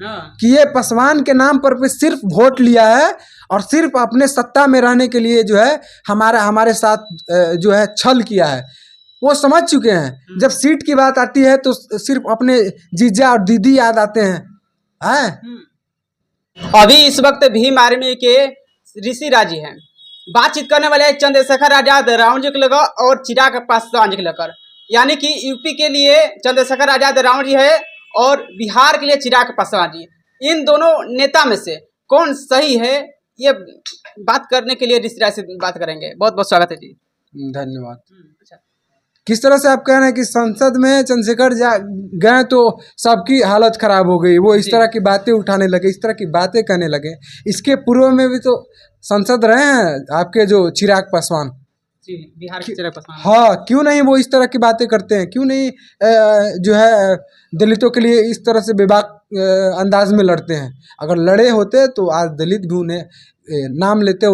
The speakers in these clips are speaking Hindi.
हाँ। कि ये पासवान के नाम पर सिर्फ वोट लिया है और सिर्फ अपने सत्ता में रहने के लिए जो है हमारे साथ जो है छल किया है। वो समझ चुके हैं। जब सीट की बात आती है तो सिर्फ अपने जीजा और दीदी याद आते हैं। अभी इस वक्त भीम आर्मी के ऋषि राजी हैं। बातचीत करने वाले चंद्रशेखर आजाद रावण जी को लेकर और चिराग पासवान जी को लेकर, यानी कि यूपी के लिए चंद्रशेखर आजाद रावण जी है और बिहार के लिए चिराग पासवान जी। इन दोनों नेता में से कौन सही है, ये बात करने के लिए ऋषि राजी से बात करेंगे। बहुत बहुत स्वागत है जी। धन्यवाद। किस तरह से आप कह रहे हैं कि संसद में चंद्रशेखर गए तो सबकी हालत खराब हो गई, वो इस तरह की बातें उठाने लगे, इस तरह की बातें कहने लगे। इसके पूर्व में भी तो संसद रहे हैं आपके जो चिराग पासवान जी, बिहार के चिराग पासवान। हाँ, क्यों नहीं वो इस तरह की बातें करते हैं? क्यों नहीं जो है दलितों के लिए इस तरह से बेबाक अंदाज में लड़ते हैं? अगर लड़े होते तो आज दलित भी उन्हें नाम लेते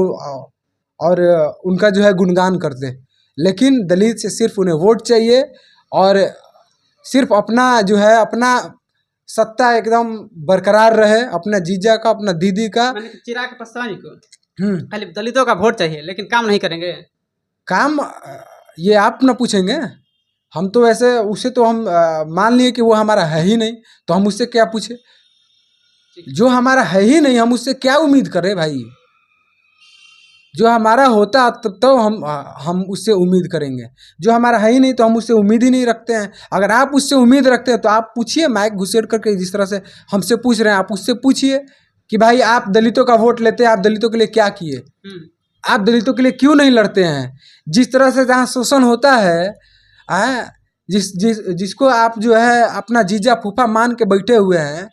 और उनका जो है गुणगान करते। लेकिन दलित से सिर्फ उन्हें वोट चाहिए और सिर्फ अपना जो है अपना सत्ता एकदम बरकरार रहे, अपना जीजा का, अपना दीदी का। चिराग पासवान को खाली दलितों का वोट चाहिए, लेकिन काम नहीं करेंगे। काम ये आप न पूछेंगे, हम तो ऐसे उसे तो हम मान लिए कि वो हमारा है ही नहीं, तो हम उससे क्या पूछे? जो हमारा है ही नहीं हम उससे क्या उम्मीद करें भाई? जो हमारा होता तब तो हम उससे उम्मीद करेंगे। जो हमारा है ही नहीं तो हम उससे उम्मीद ही नहीं रखते हैं। अगर आप उससे उम्मीद रखते हैं तो आप पूछिए, माइक घुसेड़ करके जिस तरह से हमसे पूछ रहे हैं, आप उससे पूछिए कि भाई आप दलितों का वोट लेते हैं, आप दलितों के लिए क्या किए? आप दलितों के लिए क्यों नहीं लड़ते हैं? जिस तरह से जहाँ शोषण होता है, जिसको आप जो है अपना जीजा फूफा मान के बैठे हुए हैं,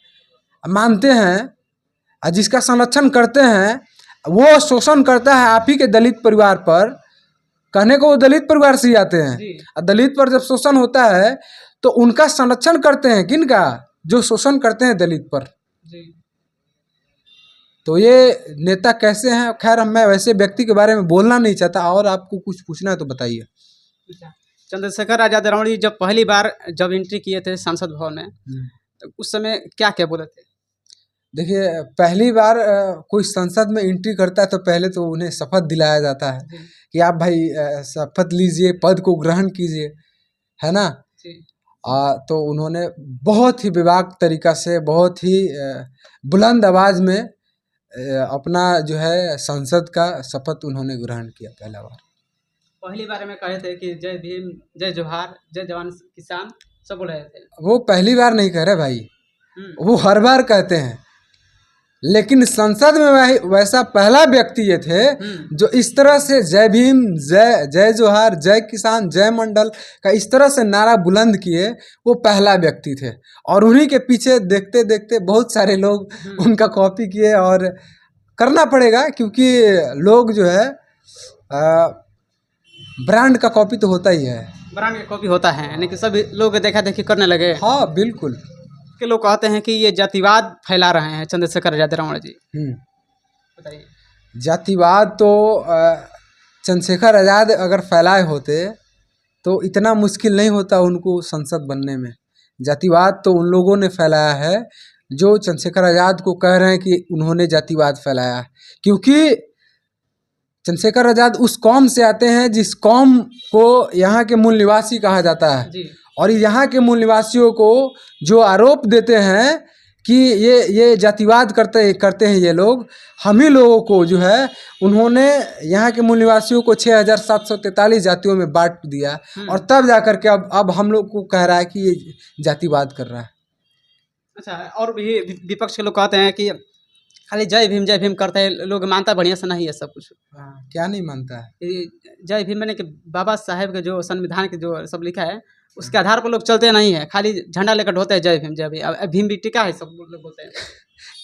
मानते हैं, जिसका संरक्षण करते हैं, वो शोषण करता है आप ही के दलित परिवार पर। कहने को वो दलित परिवार से ही आते हैं, और दलित पर जब शोषण होता है तो उनका संरक्षण करते हैं। किनका? जो शोषण करते हैं दलित पर। तो ये नेता कैसे हैं? खैर मैं वैसे व्यक्ति के बारे में बोलना नहीं चाहता। और आपको कुछ पूछना है तो बताइए। चंद्रशेखर आजाद रावण जी जब पहली बार एंट्री किए थे संसद भवन में, तो उस समय क्या क्या बोले थे? देखिए, पहली बार कोई संसद में एंट्री करता है तो पहले तो उन्हें शपथ दिलाया जाता है कि आप भाई शपथ लीजिए, पद को ग्रहण कीजिए, है ना? तो उन्होंने बहुत ही बेबाक तरीका से, बहुत ही बुलंद आवाज़ में अपना जो है संसद का शपथ उन्होंने ग्रहण किया पहली बार में कहे थे कि जय भीम, जय जोहार, जय जवान किसान, सब बोल रहे थे। वो पहली बार नहीं कह रहे भाई, वो हर बार कहते हैं। लेकिन संसद में वैसा पहला व्यक्ति ये थे जो इस तरह से जय भीम, जय जोहार, जय किसान, जय मंडल का इस तरह से नारा बुलंद किए, वो पहला व्यक्ति थे। और उन्हीं के पीछे देखते देखते बहुत सारे लोग उनका कॉपी किए। और करना पड़ेगा, क्योंकि लोग जो है ब्रांड का कॉपी तो होता ही है। ब्रांड का कॉपी होता है, यानी कि सभी लोग देखा देखी करने लगे। हाँ बिल्कुल। के लोग कहते हैं कि ये जातिवाद फैला रहे हैं चंद्रशेखर आजाद रावण जी। बताइए। जातिवाद तो चंद्रशेखर आजाद अगर फैलाए होते तो इतना मुश्किल नहीं होता उनको संसद बनने में। जातिवाद तो उन लोगों ने फैलाया है जो चंद्रशेखर आजाद को कह रहे हैं कि उन्होंने जातिवाद फैलाया है। क्योंकि चंद्रशेखर आजाद उस कौम से आते हैं जिस कौम को यहाँ के मूल निवासी कहा जाता है। और यहाँ के मूल निवासियों को जो आरोप देते हैं कि ये जातिवाद करते हैं ये लोग, हम ही लोगों को जो है उन्होंने यहाँ के मूल निवासियों को 6743 जातियों में बांट दिया। और तब जाकर के अब हम लोग को कह रहा है कि ये जातिवाद कर रहा है। अच्छा, और भी विपक्ष के लोग कहते हैं कि खाली जय भीम करते हैं लोग, मानता बढ़िया से नहीं है सब कुछ। क्या नहीं मानता है? जय भीम मैंने कि बाबा साहेब के जो संविधान के जो सब लिखा है उसके आधार पर लोग चलते नहीं है, खाली झंडा लेकर ढोते हैं जय भीम जय भीम। भीम भी टिका है, सब लोग बोलते हैं।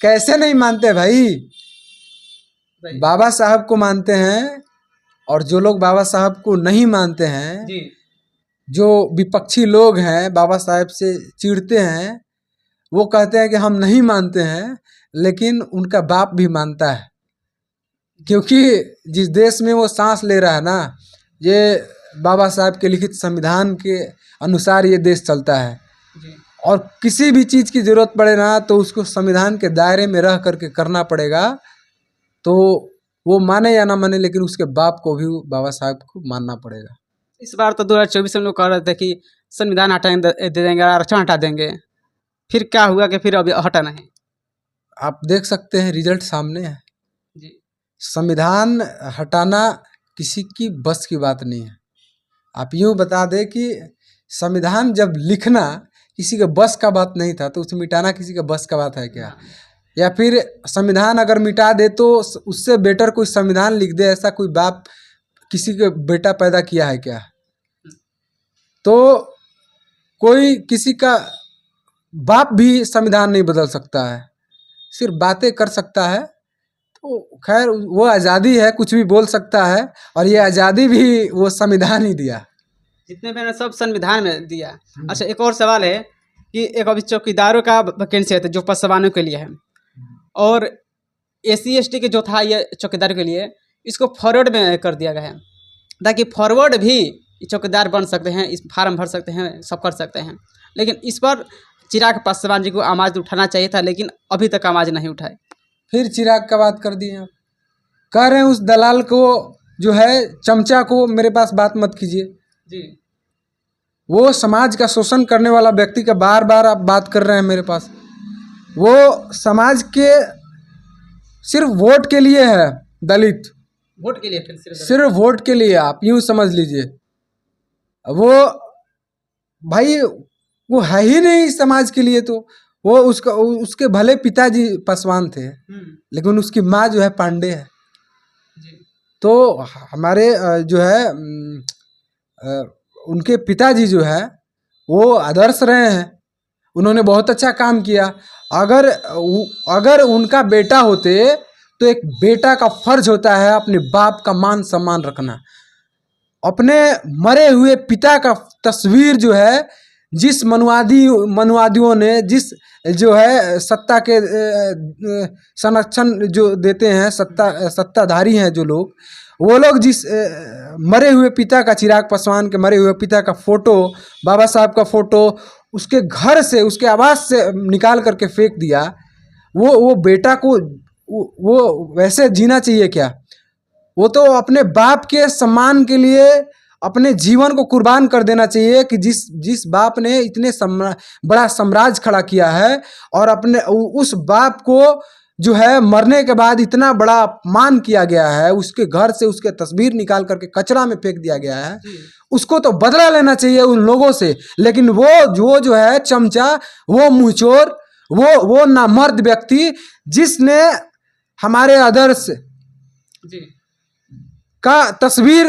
कैसे नहीं मानते भाई? बाबा साहब को मानते हैं। और जो लोग बाबा साहब को नहीं मानते हैं जी, जो विपक्षी लोग हैं, बाबा साहब से चिढ़ते हैं, वो कहते हैं कि हम नहीं मानते हैं, लेकिन उनका बाप भी मानता है। क्योंकि जिस देश में वो सांस ले रहा है ना, ये बाबा साहब के लिखित संविधान के अनुसार ये देश चलता है। और किसी भी चीज़ की ज़रूरत पड़े ना तो उसको संविधान के दायरे में रह करके करना पड़ेगा। तो वो माने या ना माने, लेकिन उसके बाप को भी बाबा साहब को मानना पड़ेगा। इस बार तो 2024 में लोग कह रहे थे कि संविधान दे देंगे, आरक्षण हटा देंगे, फिर क्या हुआ कि फिर अभी हटा नहीं। आप देख सकते हैं, रिजल्ट सामने है। जी संविधान हटाना किसी की बस की बात नहीं है। आप यूँ बता दें कि संविधान जब लिखना किसी के बस का बात नहीं था, तो उसे मिटाना किसी के बस का बात है क्या? या फिर संविधान अगर मिटा दे तो उससे बेटर कोई संविधान लिख दे, ऐसा कोई बाप किसी के बेटा पैदा किया है क्या? तो कोई किसी का बाप भी संविधान नहीं बदल सकता है, सिर्फ बातें कर सकता है। तो खैर वो आज़ादी है, कुछ भी बोल सकता है, और ये आज़ादी भी वो संविधान ही दिया। जितने मैंने सब संविधान में दिया। अच्छा, एक और सवाल है कि एक अभी चौकीदारों का वैकेंसी है जो पसवानों के लिए है, और SC ST के जो था ये चौकीदार के लिए, इसको फॉरवर्ड में कर दिया गया है, ताकि फॉरवर्ड भी चौकीदार बन सकते हैं, इस फार्म भर सकते हैं, सब कर सकते हैं। लेकिन इस पर चिराग पासवान जी को आवाज़ उठाना चाहिए था, लेकिन अभी तक आवाज़ नहीं उठाए। फिर चिराग का बात कर दिए आप। कह रहे हैं उस दलाल को, जो है चमचा को, मेरे पास बात मत कीजिए। जी वो समाज का शोषण करने वाला व्यक्ति का बार बार आप बात कर रहे हैं मेरे पास। वो समाज के सिर्फ वोट के लिए है, दलित वोट के लिए, फिर सिर्फ वोट के लिए, आप यूँ समझ लीजिए। वो भाई वो है ही नहीं समाज के लिए। तो वो उसके भले पिताजी पासवान थे, लेकिन उसकी माँ जो है पांडे है। जी तो हमारे जो है उनके पिताजी जो है वो आदर्श रहे हैं, उन्होंने बहुत अच्छा काम किया। अगर उनका बेटा होते तो एक बेटा का फर्ज होता है अपने बाप का मान सम्मान रखना। अपने मरे हुए पिता का तस्वीर जो है, जिस मनुवादियों ने, जिस जो है सत्ता के संरक्षण जो देते हैं, सत्ताधारी हैं जो लोग, वो लोग जिस मरे हुए पिता का, चिराग पासवान के मरे हुए पिता का फोटो, बाबा साहब का फोटो उसके घर से, उसके आवास से निकाल करके फेंक दिया। वो बेटा को वो वैसे जीना चाहिए क्या? वो तो अपने बाप के सम्मान के लिए अपने जीवन को कुर्बान कर देना चाहिए कि जिस बाप ने इतने बड़ा साम्राज्य खड़ा किया है, और अपने उस बाप को जो है मरने के बाद इतना बड़ा अपमान किया गया है, उसके घर से उसके तस्वीर निकाल करके कचरा में फेंक दिया गया है, उसको तो बदला लेना चाहिए उन लोगों से। लेकिन वो जो है चमचा, वो मुंहचोर, वो नामर्द व्यक्ति जिसने हमारे आदर्श का तस्वीर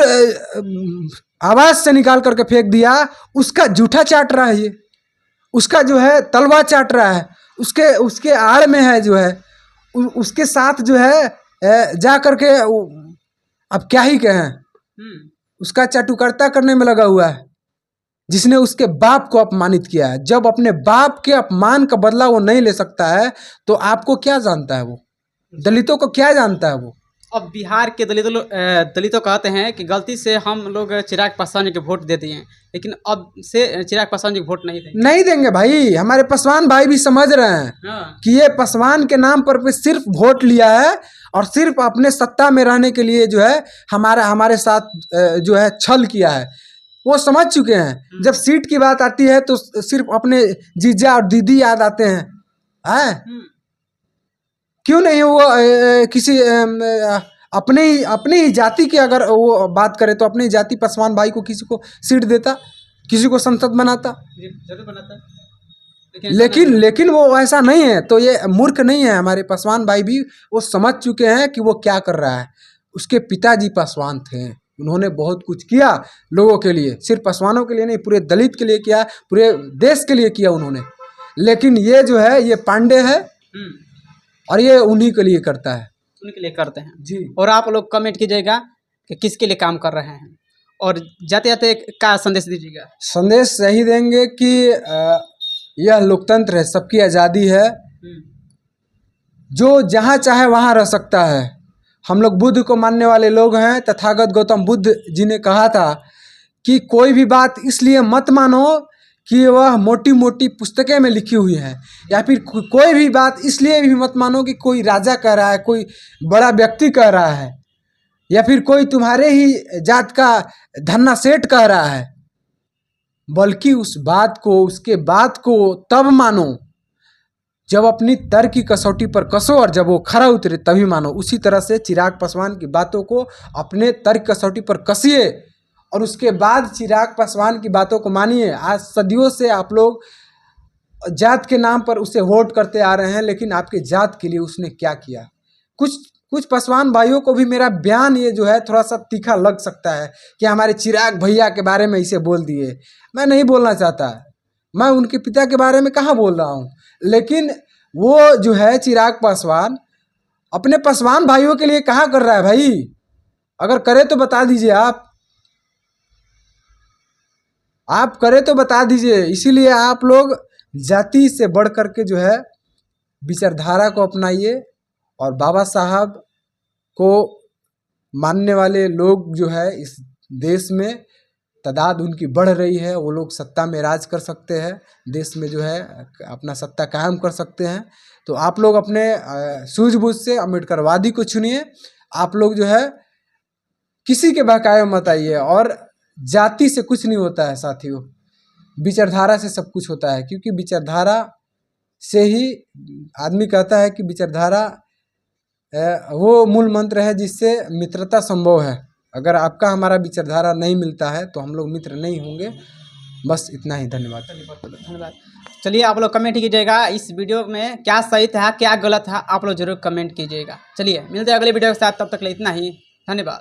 आवाज से निकाल करके फेंक दिया, उसका जूठा चाट रहा है ये, उसका जो है तलवा चाट रहा है, उसके आड़ में है जो है, उसके साथ जो है जा करके अब क्या ही कहें, उसका चाटुकर्ता करने में लगा हुआ है, जिसने उसके बाप को अपमानित किया है। जब अपने बाप के अपमान का बदला वो नहीं ले सकता है, तो आपको क्या जानता है वो? दलितों को क्या जानता है वो? अब बिहार के दलितों कहते हैं कि गलती से हम लोग चिराग पासवान जी को वोट दे दिए हैं, लेकिन अब से चिराग पासवान जी को वोट नहीं देंगे भाई। हमारे पासवान भाई भी समझ रहे हैं कि ये पासवान के नाम पर सिर्फ वोट लिया है, और सिर्फ अपने सत्ता में रहने के लिए जो है हमारे साथ जो है छल किया है। वो समझ चुके हैं। जब सीट की बात आती है तो सिर्फ अपने जीजा और दीदी याद आते हैं। क्यों नहीं वो किसी अपने ही जाति की अगर वो बात करे तो अपनी जाति पासवान भाई को किसी को सीट देता, किसी को संसद बनाता, जरूर बनाता। लेकिन वो ऐसा नहीं है। तो ये मूर्ख नहीं है, हमारे पासवान भाई भी वो समझ चुके हैं कि वो क्या कर रहा है। उसके पिताजी पासवान थे, उन्होंने बहुत कुछ किया लोगों के लिए, सिर्फ पासवानों के लिए नहीं, पूरे दलित के लिए किया, पूरे देश के लिए किया उन्होंने। लेकिन ये जो है ये पांडे है, और ये उन्हीं के लिए करता है, उन्हीं के लिए करते हैं जी। और आप लोग कमेंट कीजिएगा कि किसके लिए काम कर रहे हैं, और जाते जाते क्या संदेश दीजिएगा? संदेश यही देंगे कि यह लोकतंत्र है, सबकी आज़ादी है, जो जहाँ चाहे वहाँ रह सकता है। हम लोग बुद्ध को मानने वाले लोग हैं। तथागत गौतम बुद्ध जी ने कहा था कि कोई भी बात इसलिए मत मानो कि वह मोटी मोटी पुस्तकें में लिखी हुई हैं, या फिर कोई भी बात इसलिए भी मत मानो कि कोई राजा कह रहा है, कोई बड़ा व्यक्ति कह रहा है, या फिर कोई तुम्हारे ही जात का धन्ना सेठ कह रहा है, बल्कि उस बात को, उसके बात को तब मानो जब अपनी तर्क की कसौटी पर कसो और जब वो खरा उतरे तभी मानो। उसी तरह से चिराग पासवान की बातों को अपने तर्क कसौटी पर कसिए और उसके बाद चिराग पासवान की बातों को मानिए। आज सदियों से आप लोग जात के नाम पर उसे वोट करते आ रहे हैं, लेकिन आपके जात के लिए उसने क्या किया? कुछ पासवान भाइयों को भी मेरा बयान ये जो है थोड़ा सा तीखा लग सकता है कि हमारे चिराग भैया के बारे में इसे बोल दिए। मैं नहीं बोलना चाहता, मैं उनके पिता के बारे में कहाँ बोल रहा हूँ, लेकिन वो जो है चिराग पासवान अपने पासवान भाइयों के लिए कहाँ कर रहा है भाई? अगर करे तो बता दीजिए, आप करे तो बता दीजिए। इसीलिए आप लोग जाति से बढ़ कर के जो है विचारधारा को अपनाइए, और बाबा साहब को मानने वाले लोग जो है इस देश में तादाद उनकी बढ़ रही है। वो लोग सत्ता में राज कर सकते हैं, देश में जो है अपना सत्ता कायम कर सकते हैं। तो आप लोग अपने सूझबूझ से अम्बेडकरवादी को चुनिए। आप लोग जो है किसी के बहकावे मत आइए। और जाति से कुछ नहीं होता है साथियों, विचारधारा से सब कुछ होता है, क्योंकि विचारधारा से ही आदमी कहता है कि विचारधारा वो मूल मंत्र है जिससे मित्रता संभव है। अगर आपका हमारा विचारधारा नहीं मिलता है तो हम लोग मित्र नहीं होंगे। बस इतना ही, धन्यवाद। धन्यवाद। चलिए आप लोग कमेंट कीजिएगा इस वीडियो में क्या सही था क्या गलत था, आप लोग जरूर कमेंट कीजिएगा। चलिए मिलते हैं अगले वीडियो के साथ, तब तक के लिए इतना ही, धन्यवाद।